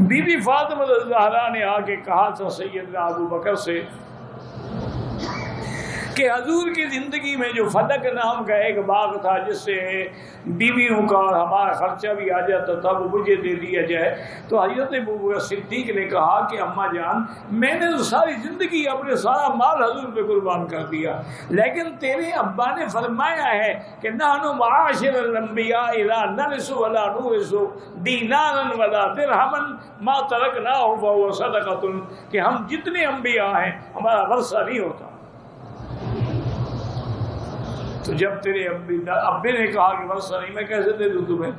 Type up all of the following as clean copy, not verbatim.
Be be Fatima الزہرا نے آ کے کہا تھا سیدنا ابو بکر سے کہ حضور کی زندگی میں جو فدق نام کا ایک باغ تھا جس سے بیویوں کا اور ہمارا خرچہ بھی آ جاتا تھا وہ مجھے دے دیا جائے. تو حضرت ابوبکر صدیق نے کہا کہ اماں جان میں نے تو ساری زندگی اپنے سارا مال حضور پہ قربان کر دیا، لیکن تیرے ابا نے فرمایا ہے کہ نحن معاشر الانبیاء لا نرث ولا نورث دینارا ولا درہما ما ترکناہ فہو صدقۃ، کہ ہم جتنے انبیاء ہیں ہمارا ورثہ نہیں ہوتا. تو جب تیرے ابے نے کہا کہ ورثہ نہیں، میں کیسے دے دوں تمہیں؟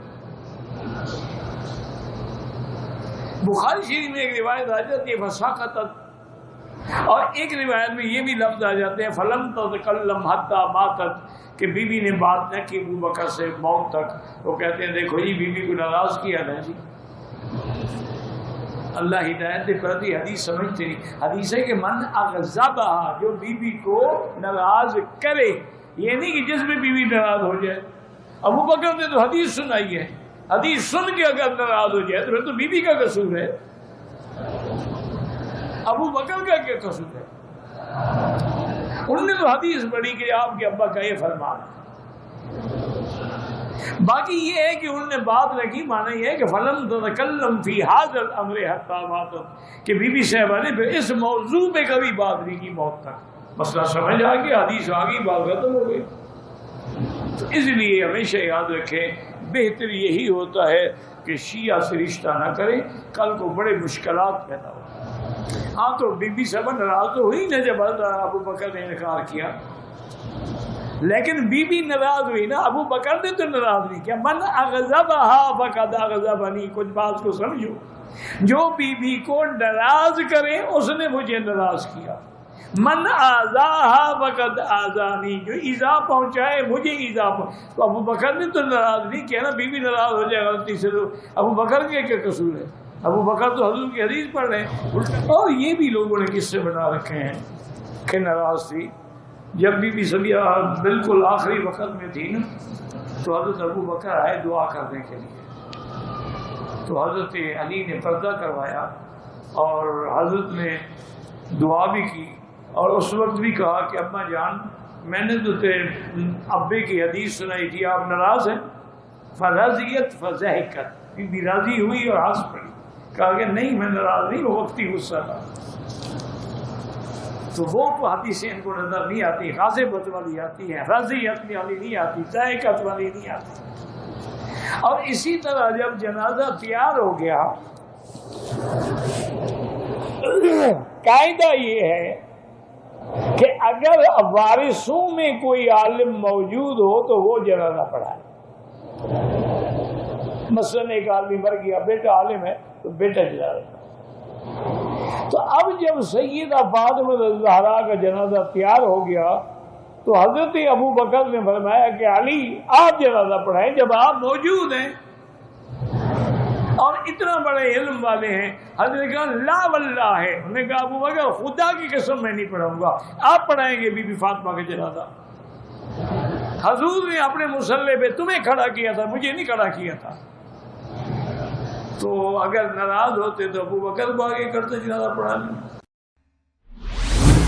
بخاری شریف میں ایک روایت آ جاتی ہے فساقطت، اور ایک روایت میں یہ بھی لفظ آ جاتے ہیں فلم تتکلم حتی ماتت، کہ بیوی نے بات نہ کی ابو بکر سے موت تک. وہ کہتے ہیں دیکھو جی بیوی کو ناراض کیا نا جی، اللہ ہدایت دے پر دی حدیث سمجھتے نہیں. حدیث ہے کہ من اغضبها، جو بیوی کو ناراض کرے، یہ نہیں کہ جس میں بیوی ناراض ہو جائے. ابو بکر نے تو حدیث سنائی ہے، حدیث سن کے اگر ناراض ہو جائے تو پھر تو بیوی کا قصور ہے، ابو بکر کا کیا قصور ہے؟ انہوں نے تو حدیث پڑھی کہ آپ کے ابا کا یہ فرمان ہے. باقی یہ ہے کہ انہوں نے بات رکھی، معنی یہ ہے کہ فلم تتکلم فی ھذا الامر حتی ماتت، کہ بی بی صاحبہ نے پھر اس موضوع پہ کبھی بات نہیں کی موت تک. مسئلہ سمجھ آ گیا، حدیث آ گئی، بات ختم ہو گئی. تو اس لیے ہمیشہ یاد رکھیں بہتر یہی ہوتا ہے کہ شیعہ سے رشتہ نہ کریں، کل کو بڑے مشکلات پیدا ہو. ہاں تو بی بی صاحبہ ناراض تو ہوئی نا جب ابو بکر نے انکار کیا، لیکن بی بی ناراض ہوئی نا، ابو بکر نے تو ناراض نہیں کیا. من اغضبها فقد اغضبنی، کچھ بات کو سمجھو، جو بی بی کو ناراض کرے اس نے مجھے ناراض کیا. من آذاها فقد آذانی، جو ایذا پہنچائے مجھے ایذا پہنچائے. تو ابو بکر نے تو ناراض نہیں کیا نا، بی بی ناراض ہو جائے غلطی سے تو ابو بکر کے کیا قصور ہے؟ ابو بکر تو حضور کی حدیث پڑھ رہے ہیں. اور یہ بھی لوگوں نے قصے بنا رکھے ہیں کہ ناراض تھی. جب بی بی سمیہ بالکل آخری وقت میں تھی نا تو حضرت ابو بکر آئے دعا کرنے کے لیے. تو حضرت علی نے پردہ کروایا اور حضرت نے دعا بھی کی، اور اس وقت بھی کہا کہ ابا جان میں نے تو تیرے ابے کی حدیث سنائی تھی، آپ ناراض ہیں؟ فرضیت فضحکت، بی بی راضی ہوئی اور ہنس پڑی. کہا کہ نہیں میں ناراض نہیں، وہ وقتی غصہ تھا. تو وہ تو حدیثیں ان کو نظر نہیں آتی، غاضبت والی آتی ہیں، رضیت والی نہیں آتی، ذائقت والی نہیں آتی. اور اسی طرح جب جنازہ تیار ہو گیا، قاعدہ یہ ہے کہ اگر وارثوں میں کوئی عالم موجود ہو تو وہ جنازہ پڑھائے. مثلاً ایک آدمی مر گیا، بیٹا عالم ہے تو بیٹا جنازہ پڑھائے. تو اب جب سیدہ فاطمہ الزہرا کا جنازہ تیار ہو گیا تو حضرت ابو بکر نے فرمایا کہ علی آپ جنازہ پڑھائیں جب آپ موجود ہیں اور اتنا بڑے علم والے ہیں. حضرت نے کہا لا واللہ ہے، انہوں نے کہا ابو بکر خدا کی قسم میں نہیں پڑھاؤں گا، آپ پڑھائیں گے بی بی فاطمہ کا جنازہ. حضور نے اپنے مصلی پہ تمہیں کھڑا کیا تھا، مجھے نہیں کھڑا کیا تھا. تو اگر ناراض ہوتے تو ابو بکر کو آگے کرتے جنازہ پڑھانے.